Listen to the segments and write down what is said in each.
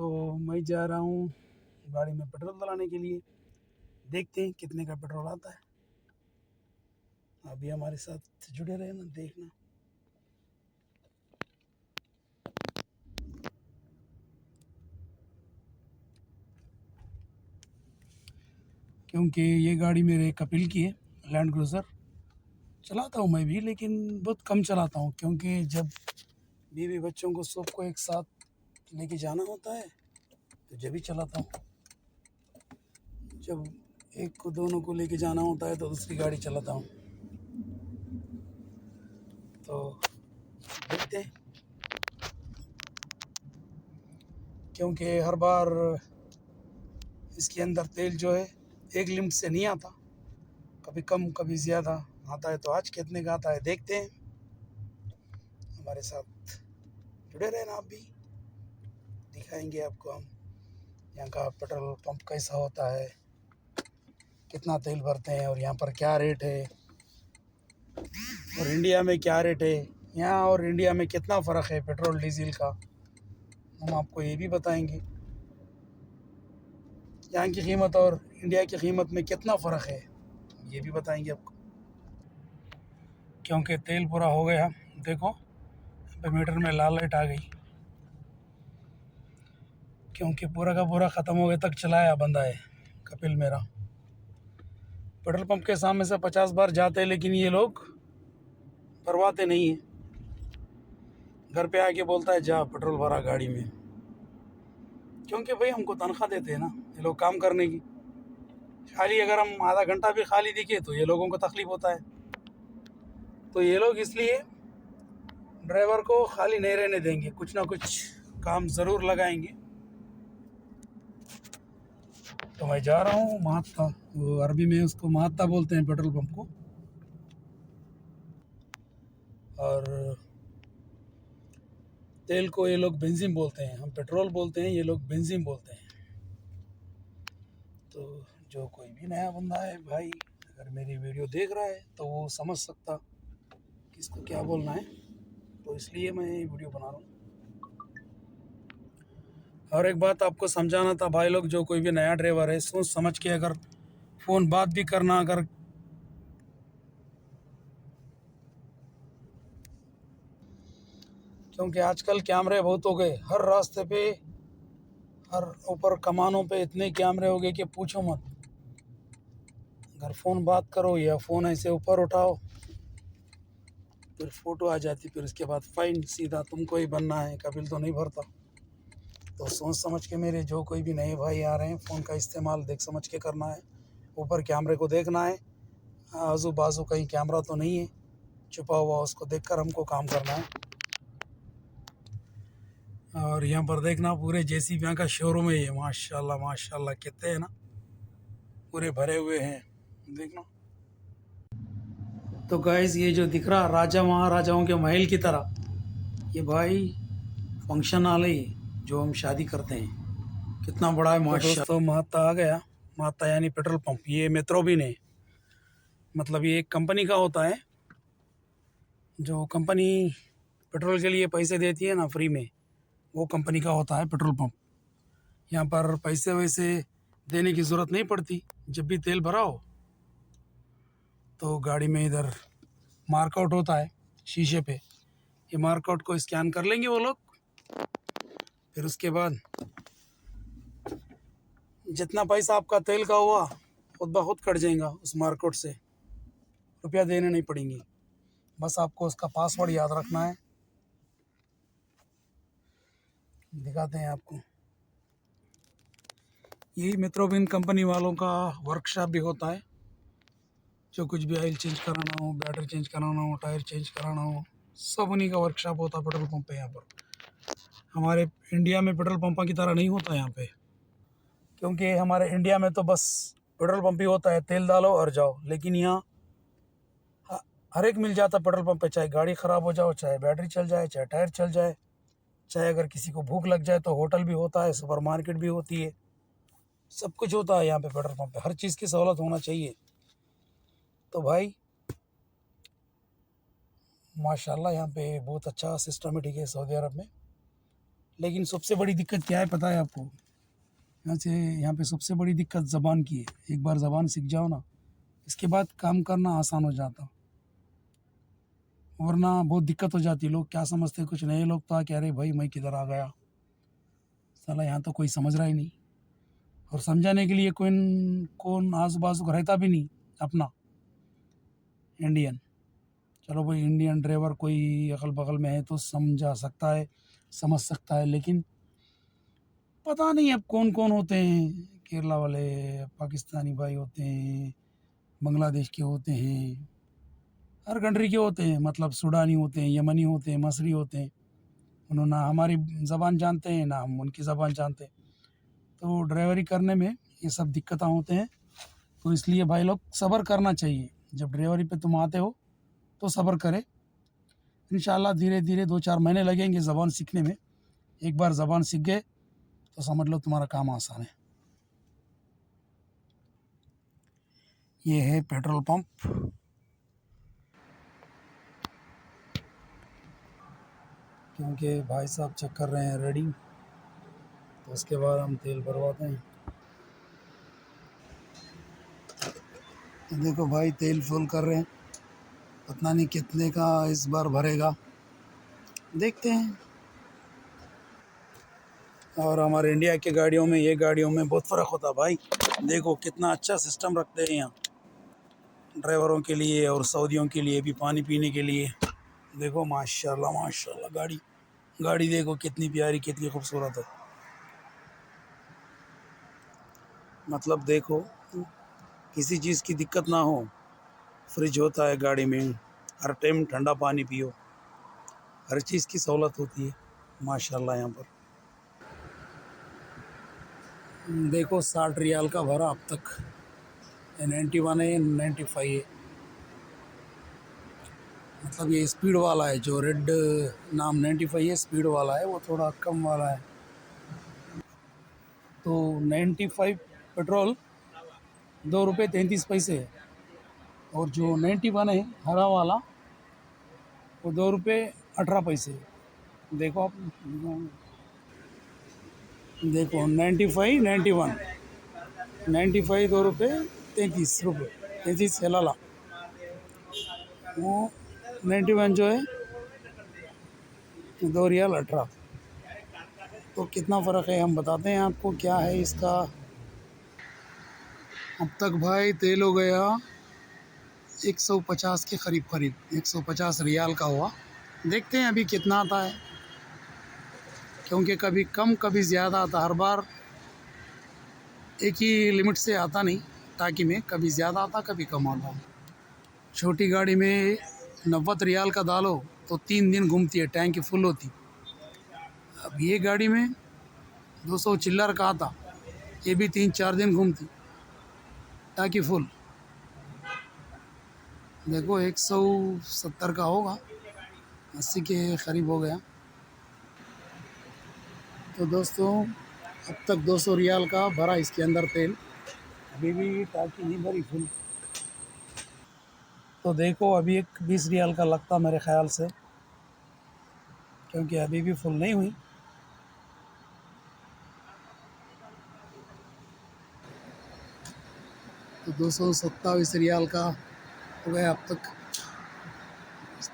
तो मैं जा रहा हूँ गाड़ी में पेट्रोल डलाने के लिए। देखते हैं कितने का पेट्रोल आता है। अभी हमारे साथ जुड़े रहे ना, देखना। क्योंकि ये गाड़ी मेरे कपिल की है, लैंड क्रूज़र। चलाता हूँ मैं भी, लेकिन बहुत कम चलाता हूँ, क्योंकि जब बीवी बच्चों को सबको एक साथ लेके जाना होता है तो जब भी चलाता हूँ। जब एक को दोनों को लेके जाना होता है तो दूसरी गाड़ी चलाता हूँ। तो देखते हैं, क्योंकि हर बार इसके अंदर तेल जो है एक लिमिट से नहीं आता, कभी कम कभी ज़्यादा आता है। तो आज कितने का आता है देखते हैं। हमारे साथ जुड़े रहना आप भी, दिखाएंगे आपको हम यहाँ का पेट्रोल पंप कैसा होता है, कितना तेल भरते हैं और यहाँ पर क्या रेट है, और इंडिया में क्या रेट है यहाँ, और इंडिया में कितना फ़र्क है पेट्रोल डीजल का, हम आपको ये भी बताएंगे। यहाँ की कीमत और इंडिया की कीमत में कितना फ़र्क है ये भी बताएंगे आपको। क्योंकि तेल पूरा हो गया, देखो पे मीटर में लाल लाइट आ गई, क्योंकि पूरा का पूरा ख़त्म हो गया तक चलाया बंदा है कपिल मेरा। पेट्रोल पंप के सामने से 50 बार जाते हैं, लेकिन ये लोग भरवाते नहीं हैं। घर पे आके बोलता है जा पेट्रोल भरा गाड़ी में, क्योंकि भाई हमको तनख्वाह देते हैं ना ये लोग काम करने की। खाली अगर हम आधा घंटा भी खाली दिखे तो ये लोगों को तकलीफ़ होता है। तो ये लोग इसलिए ड्राइवर को खाली नहीं रहने देंगे, कुछ ना कुछ काम ज़रूर लगाएंगे। तो मैं जा रहा हूँ महात्ता, वो अरबी में उसको महात्ता बोलते हैं पेट्रोल पंप को, और तेल को ये लोग बेंजीन बोलते हैं। हम पेट्रोल बोलते हैं, ये लोग बेंजीन बोलते हैं। तो जो कोई भी नया बंदा है भाई, अगर मेरी वीडियो देख रहा है तो वो समझ सकता किसको क्या बोलना है, तो इसलिए मैं ये वीडियो बना रहा हूँ। और एक बात आपको समझाना था भाई लोग, जो कोई भी नया ड्राइवर है सोच समझ के अगर फ़ोन बात भी करना, अगर क्योंकि आजकल कैमरे बहुत हो गए हर रास्ते पे, हर ऊपर कमानों पे इतने कैमरे हो गए कि पूछो मत। अगर फ़ोन बात करो या फ़ोन ऐसे ऊपर उठाओ फिर फ़ोटो आ जाती, फिर उसके बाद फ़ाइन सीधा तुमको ही बनना है, कपिल तो नहीं भरता। तो सोच समझ के मेरे जो कोई भी नए भाई आ रहे हैं, फ़ोन का इस्तेमाल देख समझ के करना है। ऊपर कैमरे को देखना है, आजू बाजू कहीं कैमरा तो नहीं है छुपा हुआ, उसको देखकर हमको काम करना है। और यहाँ पर देखना पूरे जेसीबी का शोरूम है ये, माशाल्लाह माशाल्लाह कितने हैं ना, पूरे भरे हुए हैं, देखना। तो गाइस ये जो दिख रहा राजा महाराजाओं के महल की तरह, ये भाई फंक्शन हॉल है जो हम शादी करते हैं, कितना बड़ा है माशाल्लाह। दोस्तों महात्ता आ गया, महात्ता यानी पेट्रोल पंप। ये मेट्रोबिन है, मतलब ये एक कंपनी का होता है, जो कंपनी पेट्रोल के लिए पैसे देती है ना फ्री में, वो कंपनी का होता है पेट्रोल पंप। यहाँ पर पैसे वैसे देने की ज़रूरत नहीं पड़ती। जब भी तेल भराओ तो गाड़ी में इधर मार्कआउट होता है शीशे पे, ये मार्कआउट को स्कैन कर लेंगे वो लोग। फिर उसके बाद जितना पैसा आपका तेल का हुआ खुद ब खुद कट जाएगा उस मार्कआउट से, रुपया देने नहीं पड़ेंगे। बस आपको उसका पासवर्ड याद रखना है। दिखाते हैं आपको, यही मेट्रोबिन कंपनी वालों का वर्कशॉप भी होता है। जो कुछ भी ऑयल चेंज कराना हो, बैटरी चेंज कराना हो, टायर चेंज कराना हो, सब उन्हीं का वर्कशॉप होता है पेट्रोल पंप पे। यहाँ पर हमारे इंडिया में पेट्रोल पंपों की तरह नहीं होता यहाँ पे, क्योंकि हमारे इंडिया में तो बस पेट्रोल पंप ही होता है, तेल डालो और जाओ। लेकिन यहाँ हर एक मिल जाता पेट्रोल पंप पे, चाहे गाड़ी ख़राब हो जाओ, चाहे बैटरी चल जाए, चाहे टायर चल जाए, चाहे अगर किसी को भूख लग जाए तो होटल भी होता है, सुपरमार्केट भी होती है, सब कुछ होता है यहाँ पे पेट्रोल पंप पे। हर चीज़ की सहूलत होना चाहिए। तो भाई माशाल्लाह यहाँ पे बहुत अच्छा सिस्टमेटिक है सऊदी अरब में। लेकिन सबसे बड़ी दिक्कत क्या है पता है आपको? यहाँ पे सबसे बड़ी दिक्कत ज़बान की है। एक बार ज़बान सीख जाओ ना, इसके बाद काम करना आसान हो जाता, वरना बहुत दिक्कत हो जाती। लोग क्या समझते, कुछ नए लोग तो आके अरे भाई मैं किधर आ गया, साला यहाँ तो कोई समझ रहा ही नहीं। और समझाने के लिए कौन आजू बाजू का रहता भी नहीं अपना इंडियन। चलो भाई इंडियन ड्राइवर कोई अगल बगल में है तो समझा सकता है, समझ सकता है, लेकिन पता नहीं अब कौन कौन होते हैं। केरला वाले, पाकिस्तानी भाई होते हैं, बांग्लादेश के होते हैं, हर कंट्री के होते हैं, मतलब सूडानी होते हैं, यमनी होते हैं, मसरी होते हैं। उन्होंने ना हमारी ज़बान जानते हैं ना हम उनकी ज़बान जानते हैं, तो ड्राइवरी करने में ये सब दिक्कतें होते हैं। तो इसलिए भाई लोग सब्र करना चाहिए। जब ड्राइवरी पे तुम आते हो तो सब्र करें। इंशाल्लाह धीरे धीरे 2-4 महीने लगेंगे ज़बान सीखने में। एक बार ज़बान सीख गए तो समझ लो तुम्हारा काम आसान है। ये है पेट्रोल पंप। क्योंकि भाई साहब चेक कर रहे हैं रीडिंग, तो उसके बाद हम तेल भरवाते हैं। तो देखो भाई तेल फुल कर रहे हैं, पता नहीं कितने का इस बार भरेगा, देखते हैं। और हमारे इंडिया के गाड़ियों में ये गाड़ियों में बहुत फ़र्क होता है भाई। देखो कितना अच्छा सिस्टम रखते हैं यहाँ ड्राइवरों के लिए, और सऊदियों के लिए भी पानी पीने के लिए। देखो माशाल्लाह माशाल्लाह, गाड़ी देखो कितनी प्यारी, कितनी खूबसूरत है। मतलब देखो किसी चीज़ की दिक्कत ना हो, फ्रिज होता है गाड़ी में, हर टाइम ठंडा पानी पियो, हर चीज़ की सहूलत होती है माशाल्लाह यहाँ पर। देखो 60 रियाल का भरा अब तक। 91 है, 95 है। मतलब ये स्पीड वाला है, जो रेड नाम 95 है स्पीड वाला है, वो थोड़ा कम वाला है। तो 95 पेट्रोल 2 रुपये 33 पैसे है, और जो 91 है हरा वाला वो 2 रुपये 18 पैसे है। देखो आप, देखो 95 91, 95 2 रुपये 33 रुपये 33 हेलाला, वो 91 जो है 2 रियाल 18। तो कितना फ़र्क है हम बताते हैं आपको क्या है इसका। अब तक भाई तेल हो गया 150 के करीब, 150 रियाल का हुआ। देखते हैं अभी कितना आता है, क्योंकि कभी कम कभी ज़्यादा आता, हर बार एक ही लिमिट से आता नहीं। ताकि में कभी ज़्यादा आता कभी कम आता। छोटी गाड़ी में 90 रियाल का डालो तो 3 दिन घूमती है, टैंक फुल होती। अब ये गाड़ी में 200 चिल्लर का आता, ये भी 3-4 दिन घूमती, टाकी फुल। देखो 170 का होगा, 80 के करीब हो गया। तो दोस्तों अब तक 200 रियाल का भरा इसके अंदर तेल, अभी भी टाकी नहीं भरी फुल। तो देखो अभी एक 20 रियाल का लगता मेरे ख्याल से, क्योंकि अभी भी फुल नहीं हुई। तो 227 रियाल का हो गया अब तक,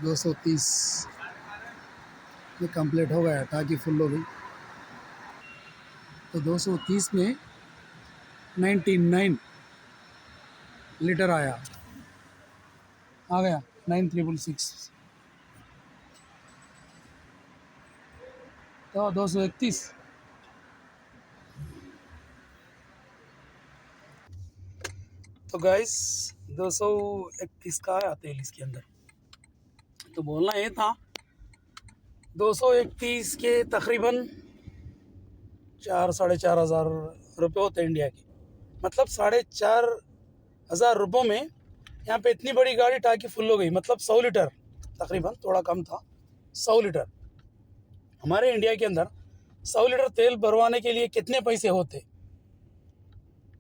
230 में कंप्लीट हो गया, टाकी फुल हो गई। तो 230 में 99 लीटर आ गया 9666। तो 231। तो गाइस 231 का आया तेल इसके अंदर। तो बोलना ये था 231 के तकरीबन 4-4.5 हज़ार रुपये होते हैं इंडिया के। मतलब 4.5 हज़ार रुपयों में यहाँ पे इतनी बड़ी गाड़ी टाकी फुल हो गई। मतलब 100 लीटर तकरीबन, थोड़ा कम था, 100 लीटर। हमारे इंडिया के अंदर 100 लीटर तेल भरवाने के लिए कितने पैसे होते,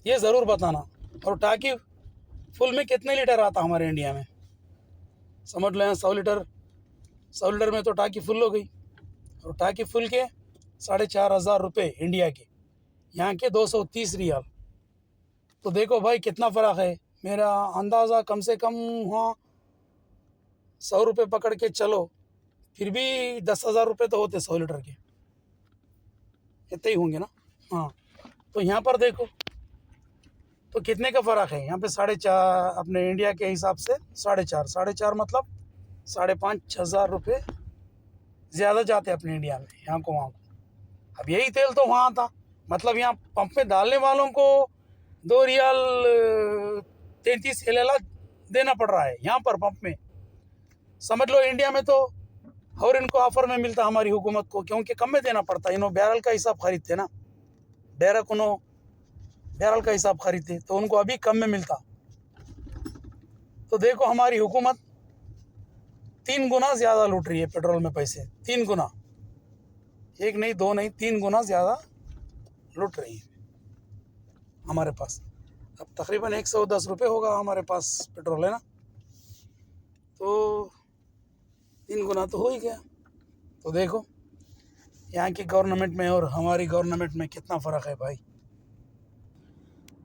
ये ज़रूर बताना। और टाकी फुल में कितने लीटर आता हमारे इंडिया में, समझ लें 100 लीटर में तो टाकी फुल हो गई। और टाकी फुल के 4,500 रुपये इंडिया के, यहाँ के 230 रियाल। तो देखो भाई कितना फ़र्क है। मेरा अंदाज़ा कम से कम वहाँ 100 रुपये पकड़ के चलो, फिर भी 10,000 रुपये तो होते 100 लीटर के, इतने ही होंगे ना। हाँ, तो यहाँ पर देखो तो कितने का फ़र्क है। यहाँ पे 4,500 अपने इंडिया के हिसाब से 4,500 मतलब 5,500 रुपये ज़्यादा जाते अपने इंडिया में, यहाँ को वहाँ को। अब यही तेल तो वहाँ था, मतलब यहाँ पंप में डालने वालों को 2 रियाल 33 एल देना पड़ रहा है यहाँ पर पंप में, समझ लो। इंडिया में तो और इनको ऑफर में मिलता हमारी हुकूमत को, क्योंकि कम में देना पड़ता है। इन्हों बैरल का हिसाब खरीदते ना, डायरेक्ट उन्हों बैरल का हिसाब खरीदते, तो उनको अभी कम में मिलता। तो देखो हमारी हुकूमत 3 गुना ज़्यादा लूट रही है पेट्रोल में पैसे, 3 गुना, 1 नहीं 2 नहीं 3 गुना ज़्यादा लूट रही है हमारे पास। अब तकरीबन 110 रुपये होगा हमारे पास पेट्रोल, है ना, तो 3 गुना तो हो ही गया। तो देखो यहाँ की गवर्नमेंट में और हमारी गवर्नमेंट में कितना फ़र्क है भाई।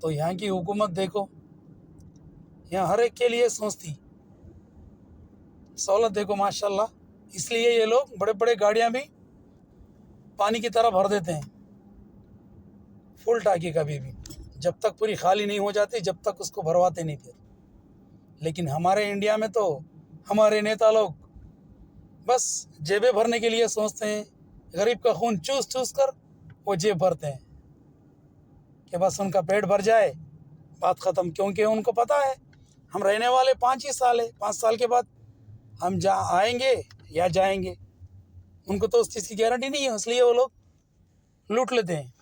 तो यहाँ की हुकूमत देखो, यहाँ हर एक के लिए सोचती, सहूलत देखो माशाल्लाह। इसलिए ये लोग बड़े बड़े गाड़ियाँ भी पानी की तरह भर देते हैं, फुल टाकी कभी भी, जब तक पूरी खाली नहीं हो जाती जब तक उसको भरवाते नहीं फिर। लेकिन हमारे इंडिया में तो हमारे नेता लोग बस जेबें भरने के लिए सोचते हैं, गरीब का खून चूस चूस कर वो जेब भरते हैं कि बस उनका पेट भर जाए, बात ख़त्म। क्योंकि उनको पता है हम रहने वाले 5 ही साल है, 5 साल के बाद हम आएंगे या जाएंगे, उनको तो उस चीज़ की गारंटी नहीं है, इसलिए वो लोग लूट लेते हैं।